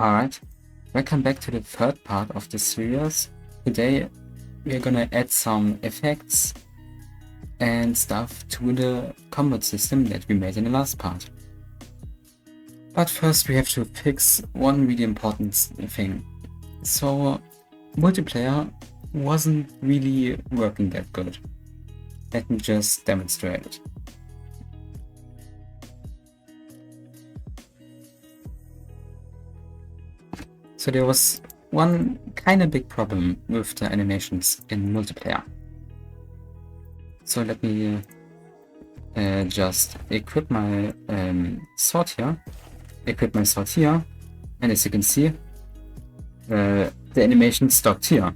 Alright, welcome back to the third part of the series. Today we're gonna add some effects and stuff to the combat system that we made in the last part. But first we have to fix one really important thing. So multiplayer wasn't really working that good. Let me just demonstrate it. So there was one kind of big problem with the animations in multiplayer. So let me just equip my sword here. And as you can see, the animation stopped here.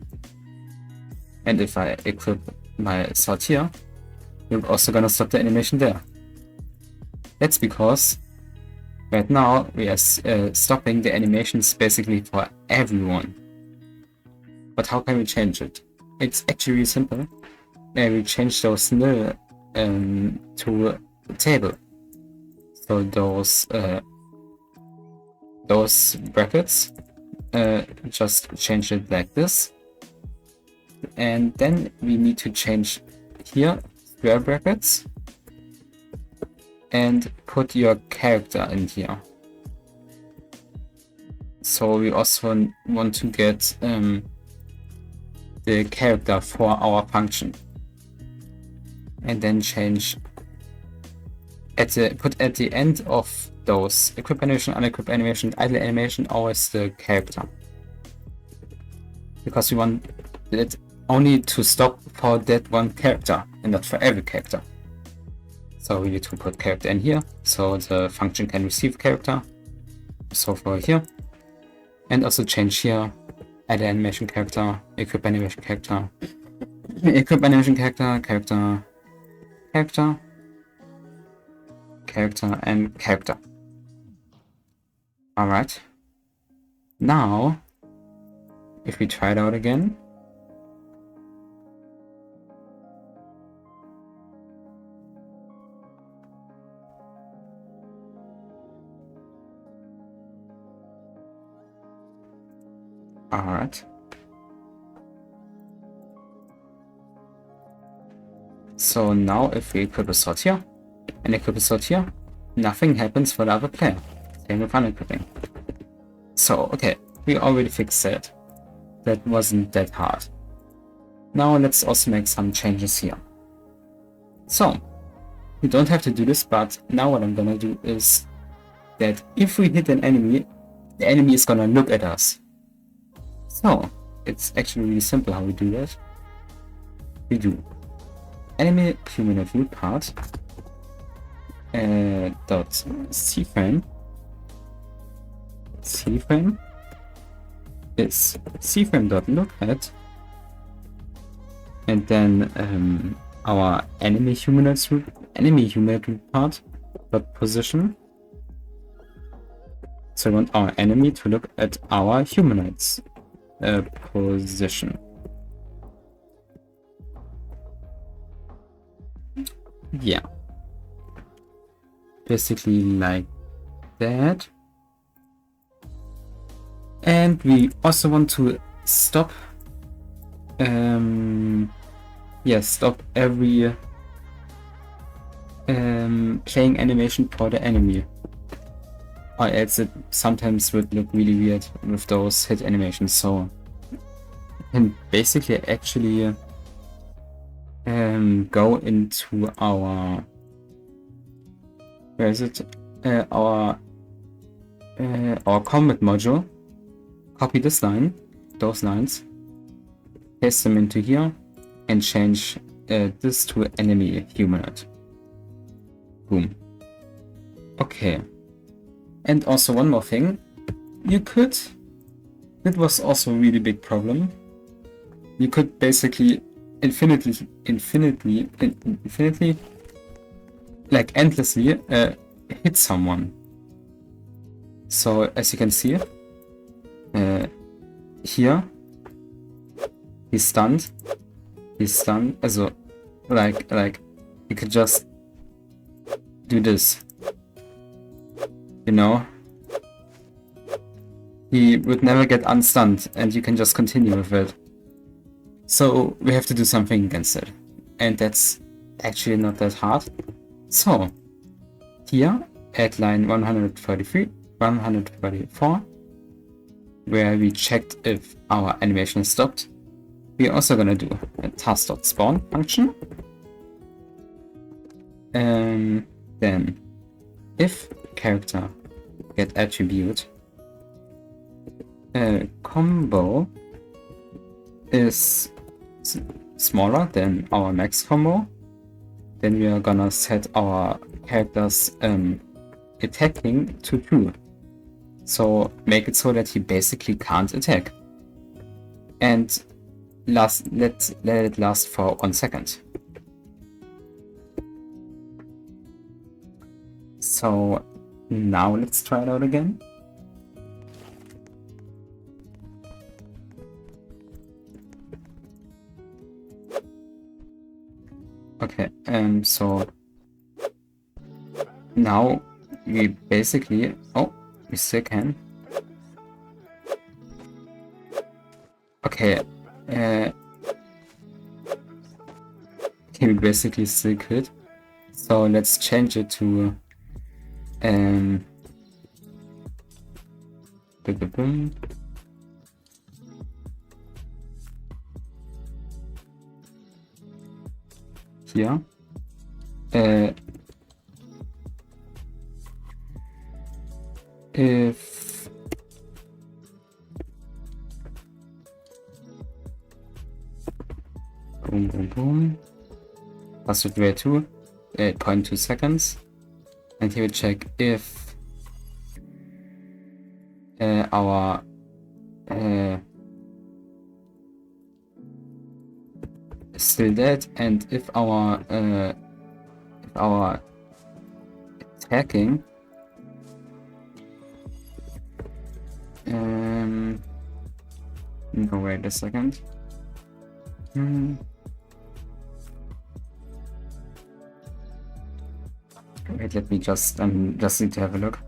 And if I equip my sword here, we're also gonna stop the animation there. That's because right now we are stopping the animations basically for everyone. But how can we change it? It's actually really simple. We change those nil to a table. So those brackets, just change it like this. And then we need to change here square brackets and put your character in here. So we also want to get the character for our function, and then change put at the end of those equip animation, unequip animation, idle animation always the character, because we want it only to stop for that one character and not for every character. So we need to put character in here, so the function can receive character. So for here, and also change here, add animation character, equip animation character, equip animation character, character, character, character, and character. Alright. Now, if we try it out again, alright. So now if we equip a sword here and equip a sword here, nothing happens for the other player. Same with unequipping. So okay, we already fixed it. That wasn't that hard. Now let's also make some changes here. So we don't have to do this, but now what I'm gonna do is that if we hit an enemy, the enemy is gonna look at us. So it's actually really simple how we do that. We do enemy humanoid view part dot cframe. Cframe is cframe dot look at, and then our enemy humanoid view part dot position. So we want our enemy to look at our humanoids position. Yeah, basically like that. And we also want to stop stop every playing animation for the enemy, or else it sometimes would look really weird with those hit animations. So we can basically actually go into our, where is it, our combat module, copy this line, those lines, paste them into here, and change this to enemy humanoid. Boom. Okay. And also one more thing, that was also a really big problem. You could basically infinitely, like endlessly hit someone. So as you can see, here, he's stunned, also like you could just do this, you know, he would never get unstunned and you can just continue with it. So we have to do something against it. And that's actually not that hard. So here at line 133, 134, where we checked if our animation is stopped, we're also gonna do a task.spawn function. Then if character get attribute combo is smaller than our max combo, then we are gonna set our character's attacking to true. So make it so that he basically can't attack. And let it last for 1 second. So now let's try it out again. Okay, so now we basically, we still can. Okay, we basically still could. So let's change it to here. If boom, pass it way to 0.2 seconds, and he will check if our is still dead, and if our attacking no, wait a second. Wait, let me just need to have a look.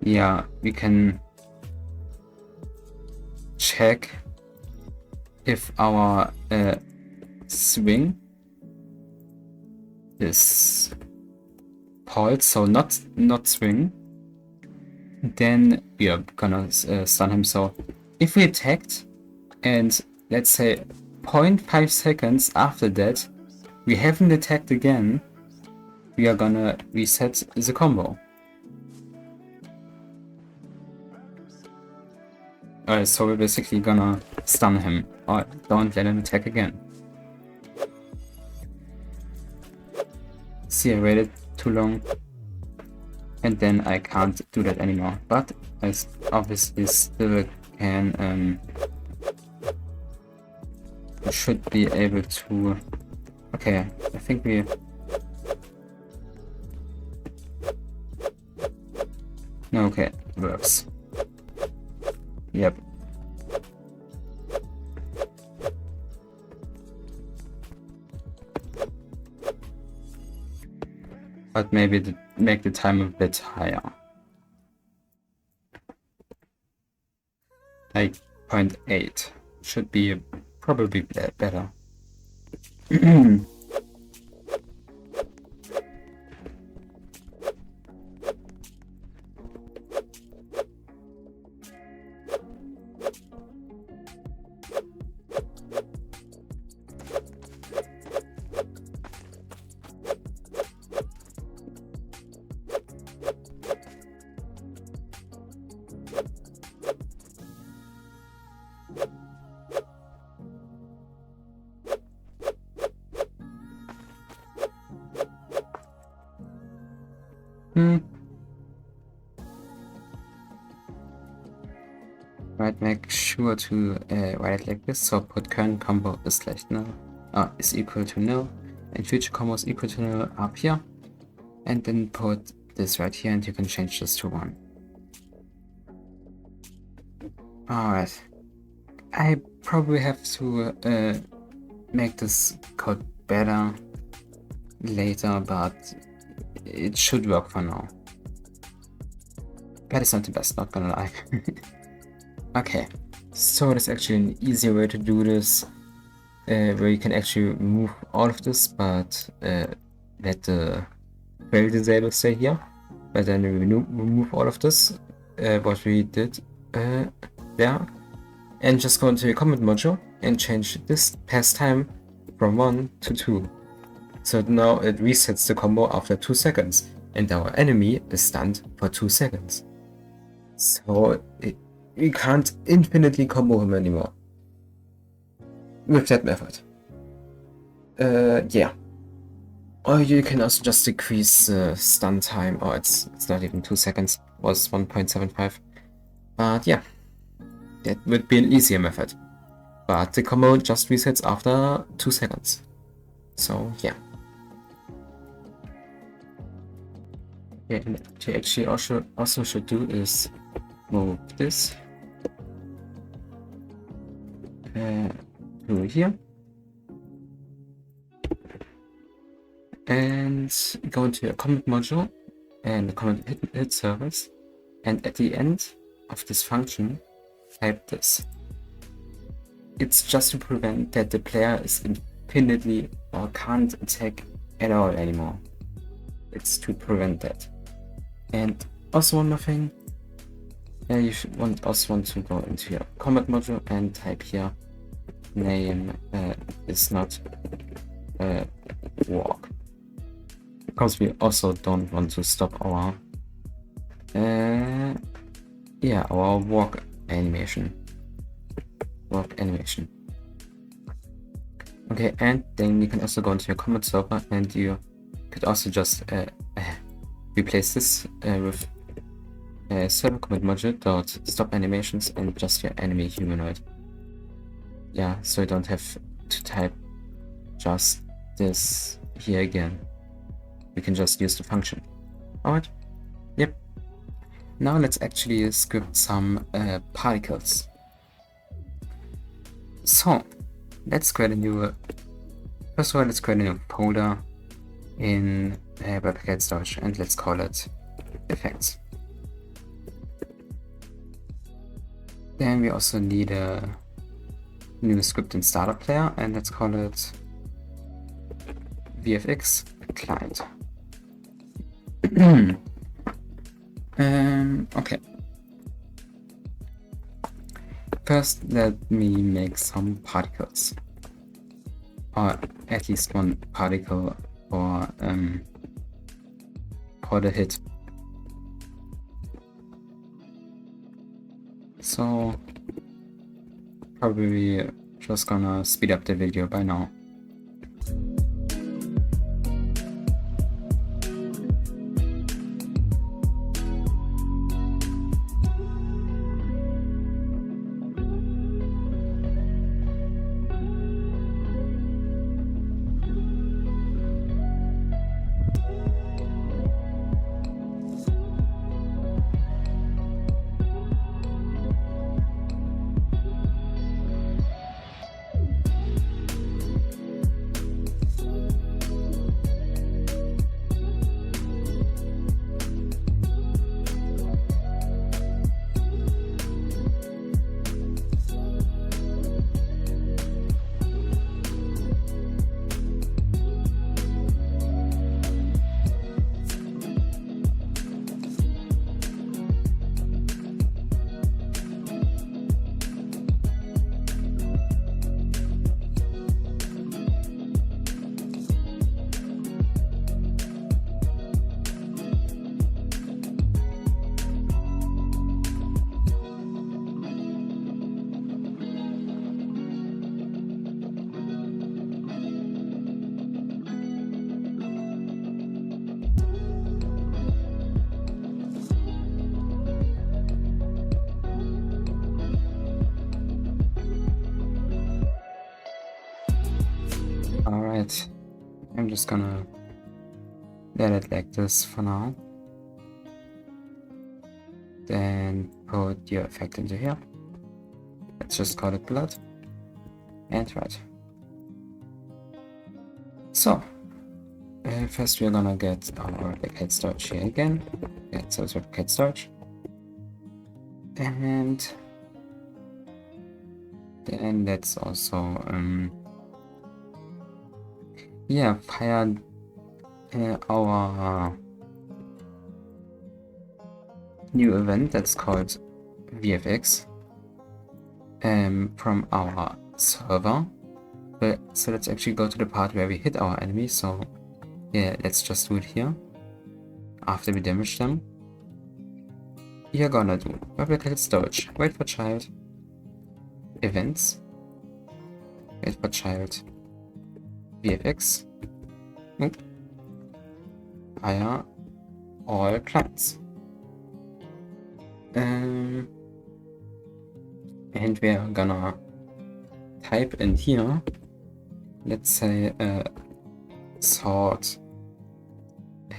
Yeah, we can check if our swing is pulse, so not swing, then we are gonna stun him. So if we attacked and let's say 0.5 seconds after that we haven't attacked again, we are gonna reset the combo. Alright, so we're basically gonna stun him, or don't let him attack again. See, I waited too long, and then I can't do that anymore, but I obviously still can, should be able to, okay, I think we, no, okay, works. Yep. But maybe make the time a bit higher. Like 0.8 should be probably better. Right, make sure to write it like this. So put current combo is like null, is equal to null, and future combo is equal to null up here, and then put this right here, and you can change this to 1. Alright, I probably have to make this code better later, but it should work for now. But it's not the best, not gonna lie. Okay, so there's actually an easier way to do this, where you can actually remove all of this, but let the query disable stay here. But then we remove all of this, what we did there, and just go into your comment module and change this pass time from 1 to 2. So now it resets the combo after 2 seconds, and our enemy is stunned for 2 seconds. So we can't infinitely combo him anymore with that method. Yeah. Or you can also just decrease the stun time, or it's not even 2 seconds, it was 1.75. But yeah, that would be an easier method. But the combo just resets after 2 seconds. So yeah. Yeah, and what you actually also should do is move this to here. And go into your comment module and the comment hit service, and at the end of this function type this. It's just to prevent that the player is infinitely or can't attack at all anymore. It's to prevent that. And also one more thing, you should also want to go into your comment module and type here name is not walk. Because we also don't want to stop our our walk animation. Okay, and then you can also go into your comment server, and you could also just replace this with server comment module dot stop animations and just your enemy humanoid. Yeah, so you don't have to type just this here again. We can just use the function. Alright, yep. Now let's actually script some particles. So let's create a new, first of all, let's create a new folder in webpacket storage, and let's call it effects. Then we also need a new script in startup player, and let's call it VFX client. Okay. First, let me make some particles, or at least one particle for the hit. So probably just gonna speed up the video by now. Alright, I'm just gonna let it like this for now. Then put your effect into here. let's just call it blood. And right. So, first we're gonna get our replicate storage here again. Get service replicate storage. And then let's also, yeah, fire our new event that's called VFX from our server. But, so let's actually go to the part where we hit our enemies. So yeah, let's just do it here after we damage them. You're gonna do replicated storage, wait for child, events, wait for child, VFX, fire all clients. And we're gonna type in here, let's say sort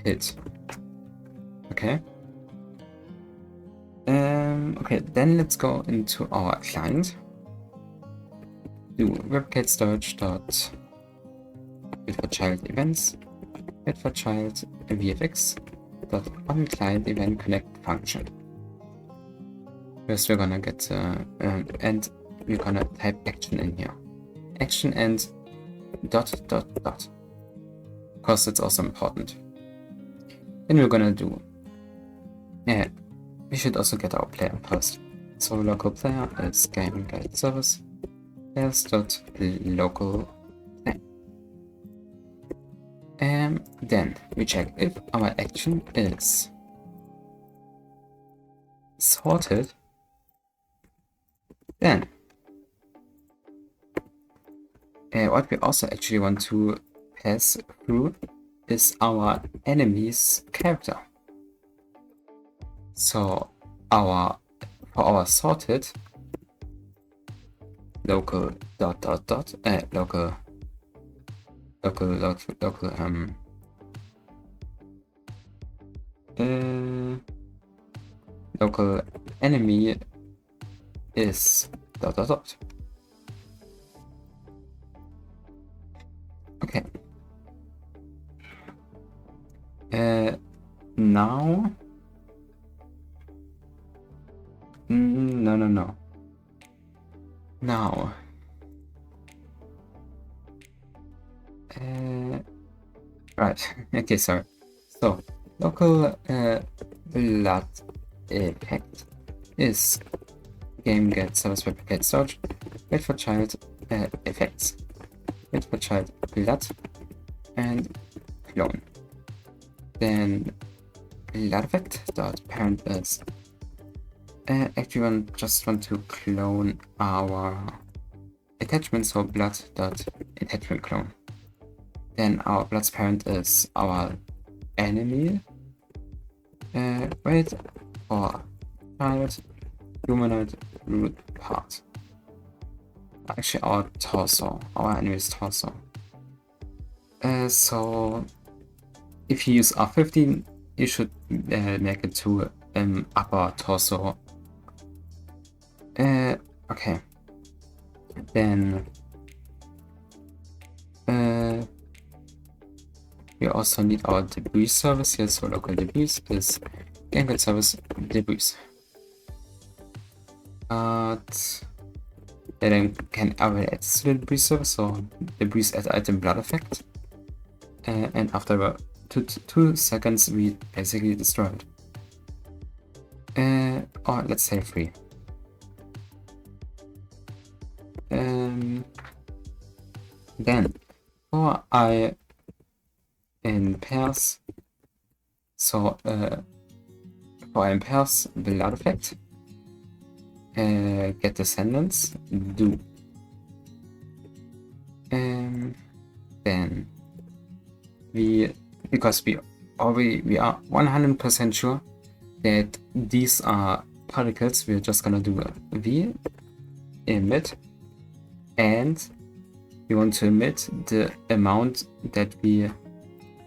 hit. Okay. Okay, then let's go into our client. Do replicate storage dot wait for child events, wait for child VFX dot on client event connect function. First we're gonna get and we're gonna type action in here. Action and dot dot dot. Because it's also important. Then we're gonna do we should also get our player first. So local player is game guide service players dot local player. Then we check if our action is sorted. Then what we also actually want to pass through is our enemy's character. So for our sorted local dot dot dot local local enemy is dot dot dot. Okay. Now no. Now right. Okay, sorry. So local blood effect is game get service replicate storage, wait for child effects, wait for child blood and clone. Then blood effect dot parent is actually just want to clone our attachment, so blood dot attachment clone. Then our blood's parent is our enemy. Wait for child humanoid root part. Actually, our torso, our enemy's torso. So if you use R15, you should make it to upper torso. Okay. Then we also need our debris service here, so local debris is game service debris. But then can add to the debris service, so debris add item blood effect, and after 2 seconds we basically destroy it. Or let's say 3. Then for I in pairs, so for I in pairs blood effect, get descendants do. Then because we are 100% sure that these are particles, we're just gonna do a v emit, and we want to emit the amount that we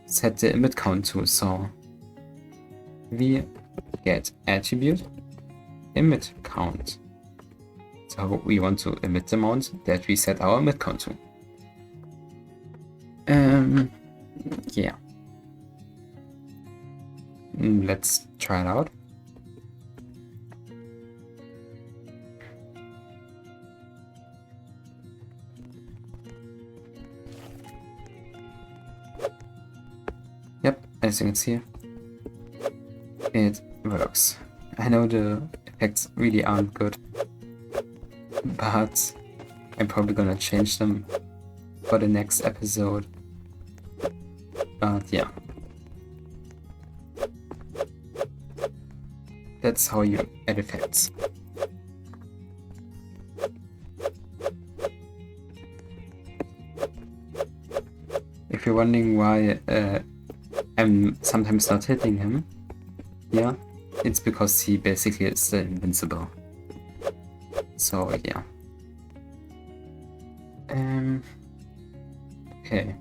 set the emit count to. So we get attribute emit count So we want to emit the amount that we set our emit count to. Yeah. Let's try it out. Yep, as you can see, it works. I know the effects really aren't good, but I'm probably gonna change them for the next episode. But yeah. That's how you add effects. If you're wondering why I'm sometimes not hitting him, yeah, it's because he basically is invincible. So yeah. Okay.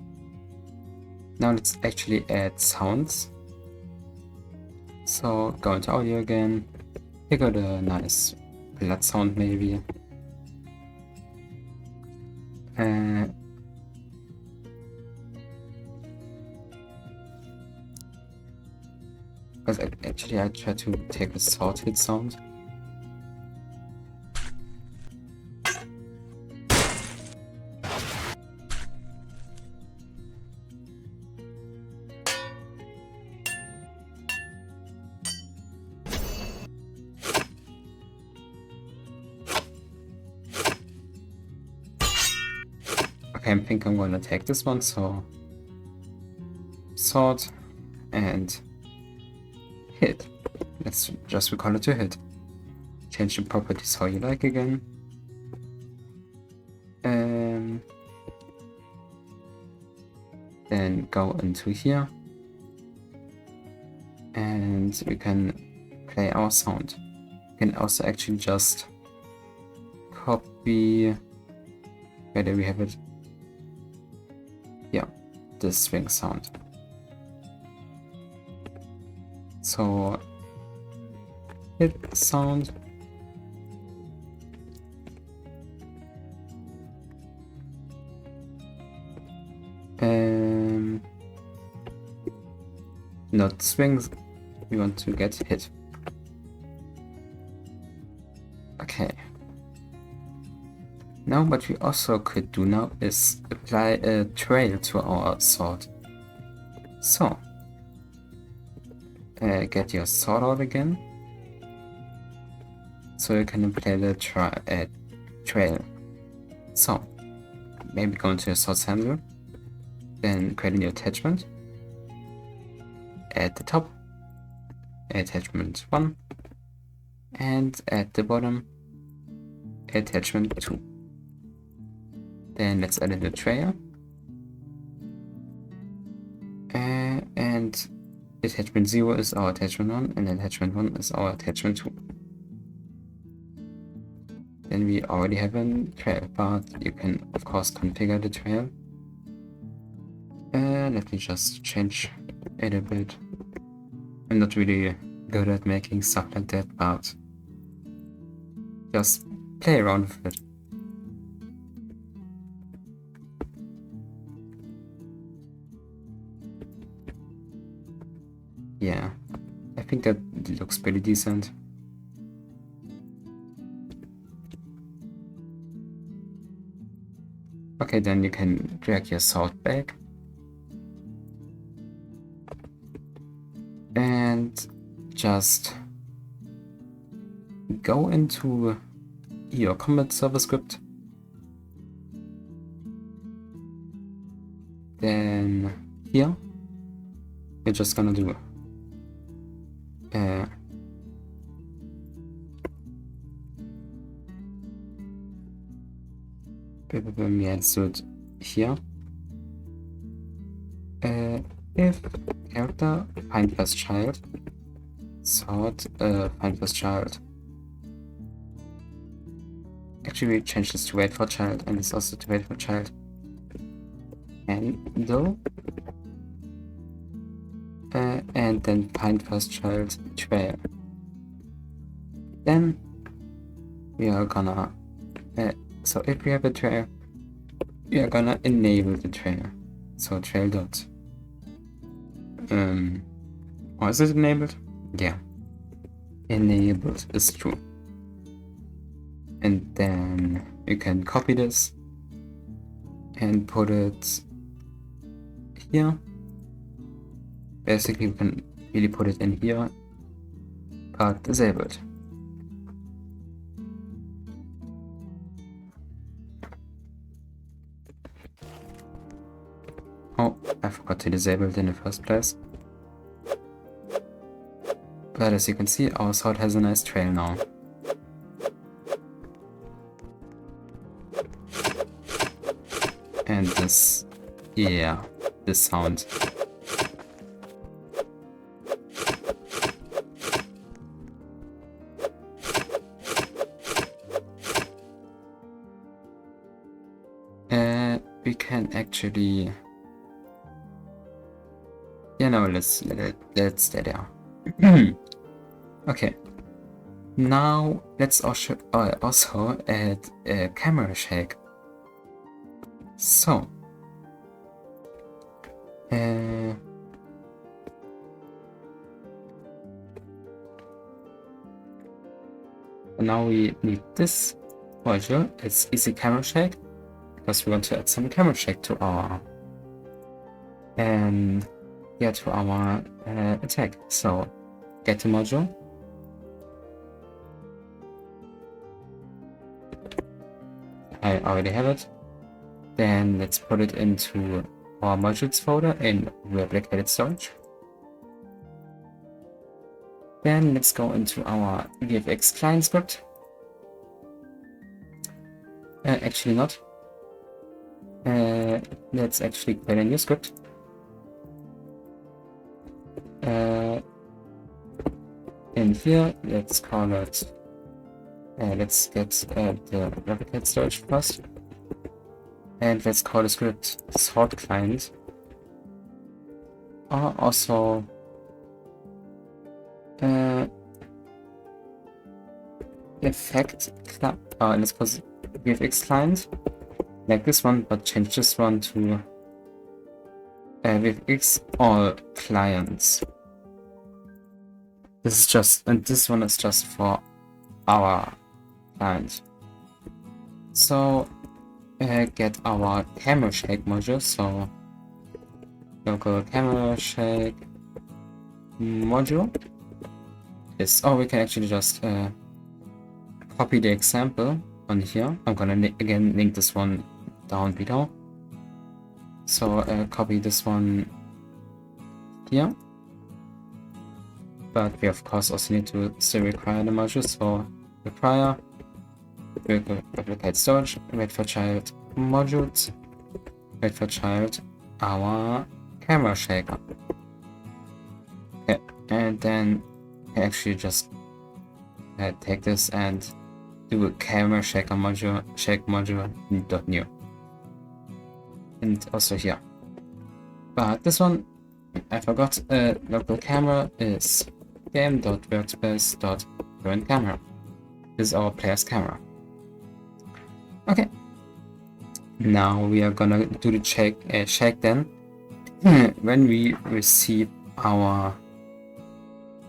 Now let's actually add sounds. So go into audio again. Pick out a nice blood sound maybe. Because actually I try to take a sword hit sound. Okay, I think I'm gonna take this one, so sword and hit. Let's just recall it to hit. Change the properties how you like again. Then go into here and we can play our sound. We can also actually just copy, where do we have it? Yeah, the string sound. So hit sound. Not swings, we want to get hit. Okay. Now what we also could do now is apply a trail to our sword. So, get your sword out again. So you can apply the trail. So, maybe go into your sword's handle, then create a new attachment. At the top, attachment 1, and at the bottom, attachment 2. Then let's add in the trail. And attachment 0 is our attachment 1, and attachment 1 is our attachment 2. Then we already have a trail, but you can of course configure the trail. Let me just change it a bit. I'm not really good at making stuff like that, but just play around with it. Yeah, I think that looks pretty decent. Okay, then you can drag your sword back. And just go into your combat server script. Then here, we're just gonna do yeah, let's do it here. If character find first child, sword find first child. Actually, we change this to wait for child, and it's also to wait for child. Handle, and then find first child trail. Then we are gonna So if we have a trail, we are gonna enable the trail. So trail dot. Or is it enabled? Yeah. Enabled is true. And then you can copy this and put it here. Basically, we can really put it in here, but disabled. Oh, I forgot to disable it in the first place. But as you can see, our sword has a nice trail now. And this, yeah, this sound. We can actually, yeah, no, let's stay there. Okay. Now let's also add a camera shake. So, now we need this module. It's easy camera shake because we want to add some camera shake to our attack. So get the module. I already have it. Then let's put it into our modules folder in replicated storage. Then let's go into our VFX client script. Actually not. Let's actually create a new script. In here, let's call it. Let's get the replicate storage first. And let's call the script sort client. Or also effect let's call it VFX client, like this one, but change this one to VFX all clients. This is just, and this one is just for our client. So get our camera shake module. So local camera shake module is, oh, we can actually just copy the example on here. I'm gonna again link this one down below. So copy this one here, but we of course also need to still require the module. So require replicate storage, wait for child modules, wait for child our camera shaker. Okay, and then actually just take this and do a camera shaker module, shake module .new, and also here. But this one I forgot. Local camera is game.workspace.current camera. This is our player's camera. Okay. Now we are gonna do the shake then when we receive our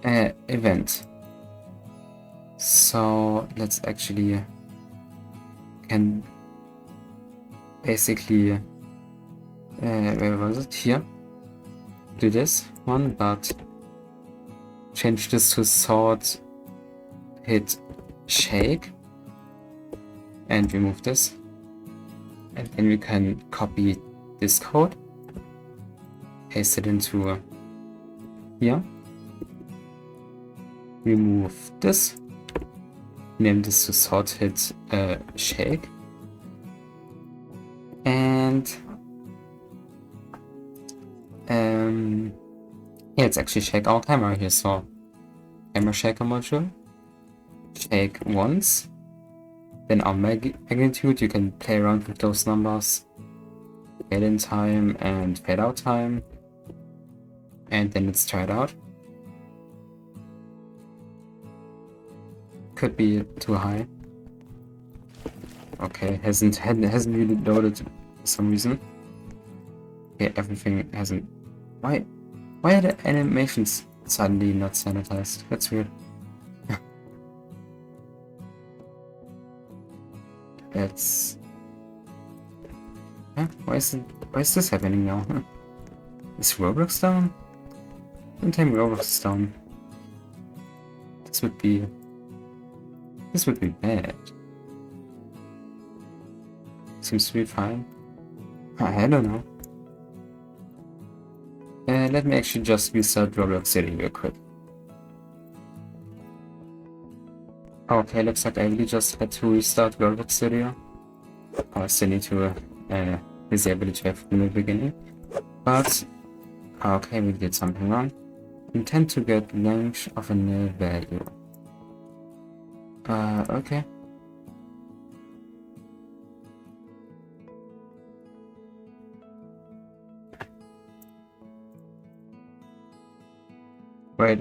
event. So let's actually can basically where was it? Here. Do this one, but change this to sort, hit shake, and remove this. And then we can copy this code, paste it into here, remove this, name this to sort, hit shake, and yeah, let's actually shake our camera here. So camera shaker module, shake once, then our magnitude, you can play around with those numbers, fade in time and fade out time, and then let's try it out. Could be too high. Okay, hasn't really loaded for some reason. Okay, everything hasn't. Why are the animations suddenly not sanitized? That's weird. That's. Huh? Why is this happening now? Huh? Is Roblox down? Don't tell me Roblox is down. This would be bad. Seems to be fine. I don't know. Let me actually just restart Roblox City real quick. Okay, looks like I really just had to restart Roblox Studio. I still need to disable it from the beginning. But, okay, we did something wrong. Intend to get length of a null value. Okay. Wait.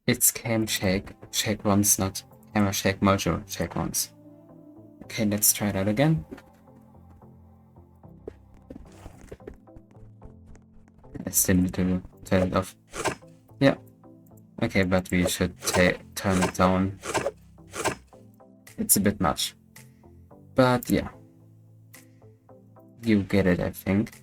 It's cam shake once, not camera shake module shake once. Okay, let's try that again. I still need to turn it off. Yeah. Okay, but we should turn it down. It's a bit much. But yeah. You get it, I think.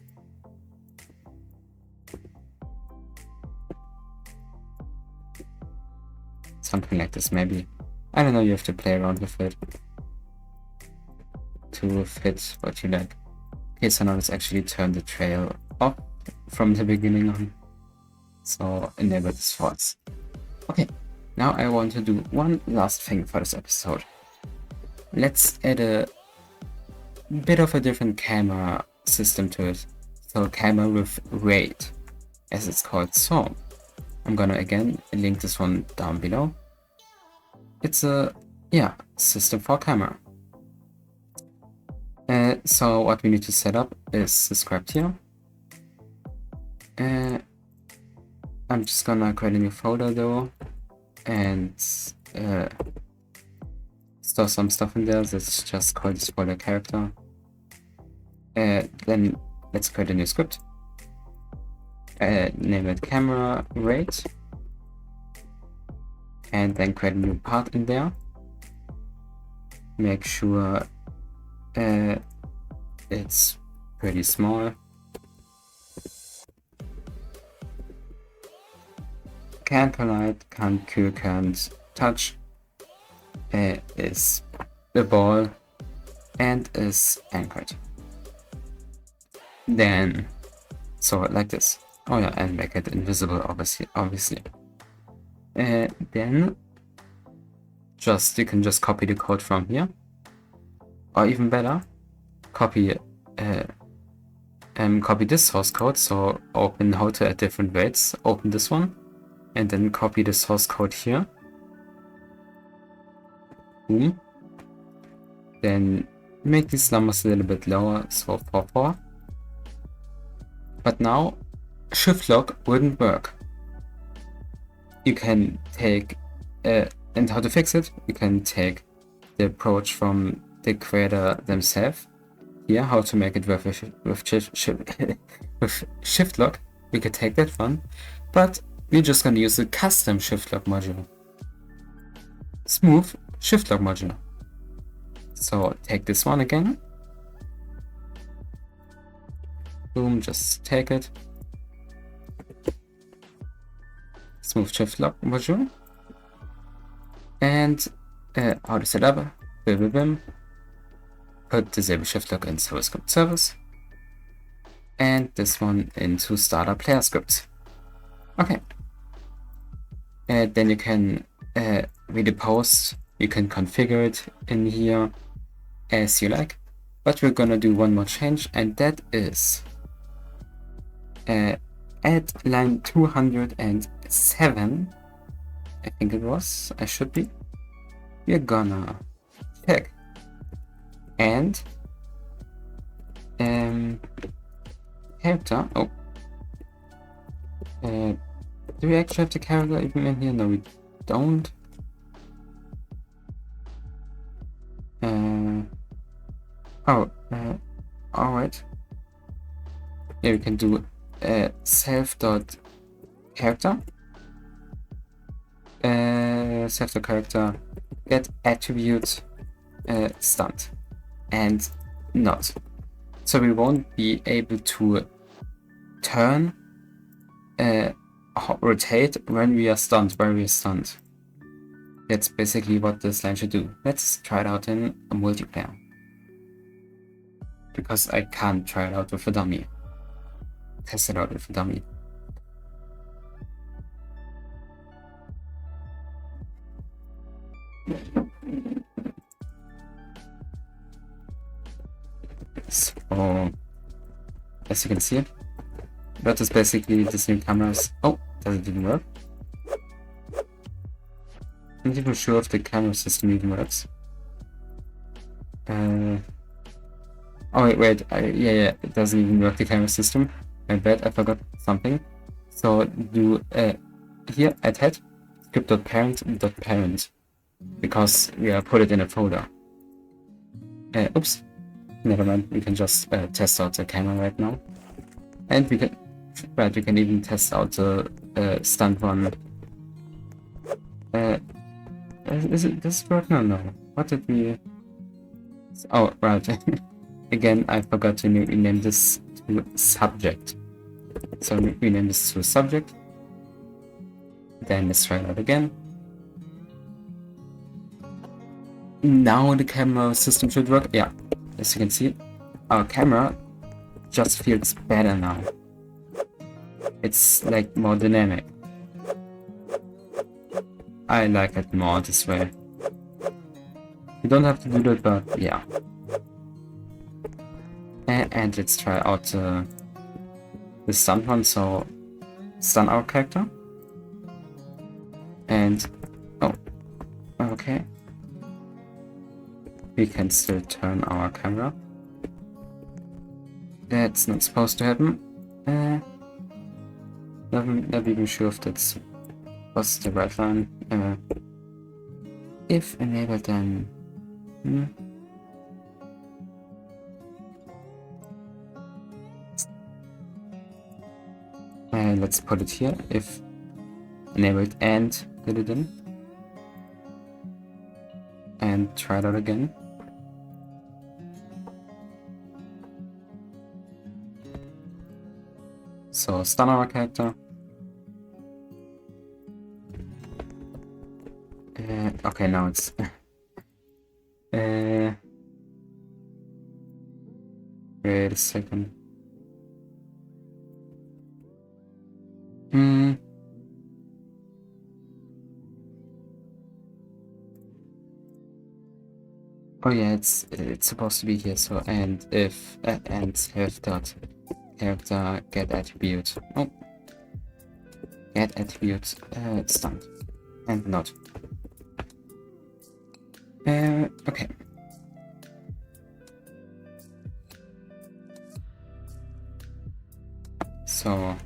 Something like this, maybe. I don't know, you have to play around with it to fit what you like. Okay, so now let's actually turn the trail off from the beginning on. So enable this false. Okay, now I want to do one last thing for this episode. Let's add a bit of a different camera system to it. So camera with rate, as it's called. So I'm gonna again link this one down below. It's a system for camera. So what we need to set up is the script here. I'm just gonna create a new folder though, and store some stuff in there. Let's just call this folder character. Then let's create a new script. Name it camera rate, and then create a new part in there. Make sure it's pretty small. Can't collide, can't cure, can't touch. Is the ball and is anchored. Then, so like this. Oh yeah, and make it invisible, obviously. Then, you can just copy the code from here, or even better, copy this source code. So open how to add different weights. Open this one, and then copy the source code here. Boom. Then make these numbers a little bit lower, so 4. But now shift lock wouldn't work. You can take and how to fix it, you can take the approach from the creator themselves here, how to make it with shift lock. We could take that one, but we're just gonna use the custom shift lock module. Smooth shift lock module. So take this one again. Boom, just take it. Smooth shift lock module. And how to set up? Bim. Put disable shift lock in server script service. And this one into starter player scripts. Okay. And then you can read the post. You can configure it in here as you like. But we're gonna do one more change, and that is at line 207, I think it was, we're gonna check and character. Do we actually have the character even in here? No, we don't. Alright. Yeah, we can do self.character. Self.character get attribute stunt and not. So we won't be able to turn, rotate when we are stunned, That's basically what this line should do. Let's try it out in a multiplayer. Because I can't try it out with a dummy. Test it out with a dummy. So, as you can see, that is basically this new camera's. Oh, does it even work? I'm not even sure if the camera system even works. Oh wait, yeah, it doesn't even work, the camera system. My bad, I forgot something. So do here at head script.parent.parent because we put it in a folder. Oops, never mind. We can just test out the camera right now, and we can even test out the stunt one. Is it this working or no? What did we? Oh right. Again, I forgot to rename this to subject. So rename this to subject. Then let's try that again. Now the camera system should work. Yeah, as you can see, our camera just feels better now. It's like more dynamic. I like it more this way. You don't have to do that, but yeah. And let's try out the stun one, so stun our character. And, oh, okay. We can still turn our camera. That's not supposed to happen. Not even sure if that's was the right line. If enabled, then. Let's put it here. If enabled and get it in. And try that again. So stun our character. Okay, now it's wait a second. Oh yeah, it's supposed to be here. So and if and self dot character get attribute. Oh, get attribute stunt and not. Okay. So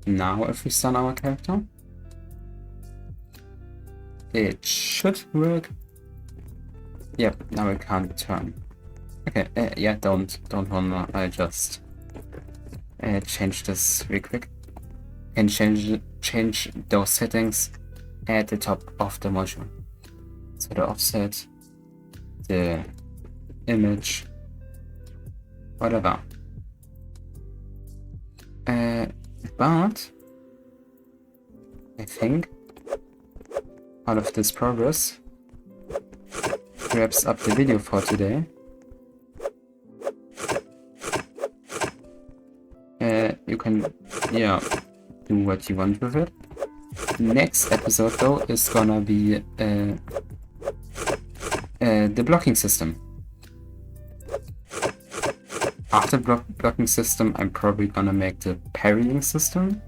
now if we stun our character, it should work. Yep, now we can't turn. Okay, yeah, don't wanna. I just change this real quick. And change those settings at the top of the module. So the offset, the image, whatever. But I think all of this progress wraps up the video for today. You can, yeah, do what you want with it. Next episode though is gonna be the blocking system. After blocking system, I'm probably gonna make the parrying system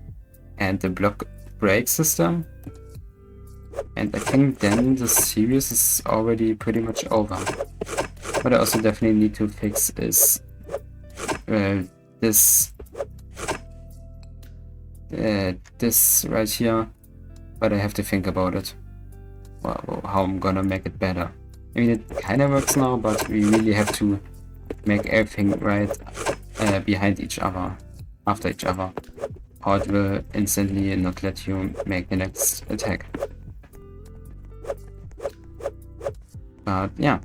and the block break system. And I think then the series is already pretty much over. What I also definitely need to fix is this right here. But I have to think about it. How I'm gonna make it better. I mean, it kind of works now, but we really have to make everything right behind each other, after each other, or it will instantly not let you make the next attack. But yeah,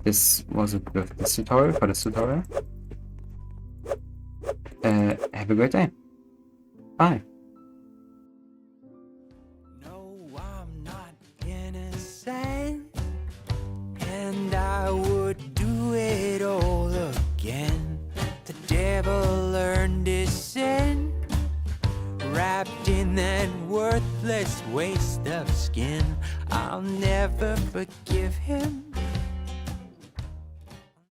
this was it with this tutorial, for this tutorial. Have a great day. Bye. No, I'm not innocent, and I would do it all again. The devil earned his sin, wrapped in that worthless waste of skin. I'll never forgive him.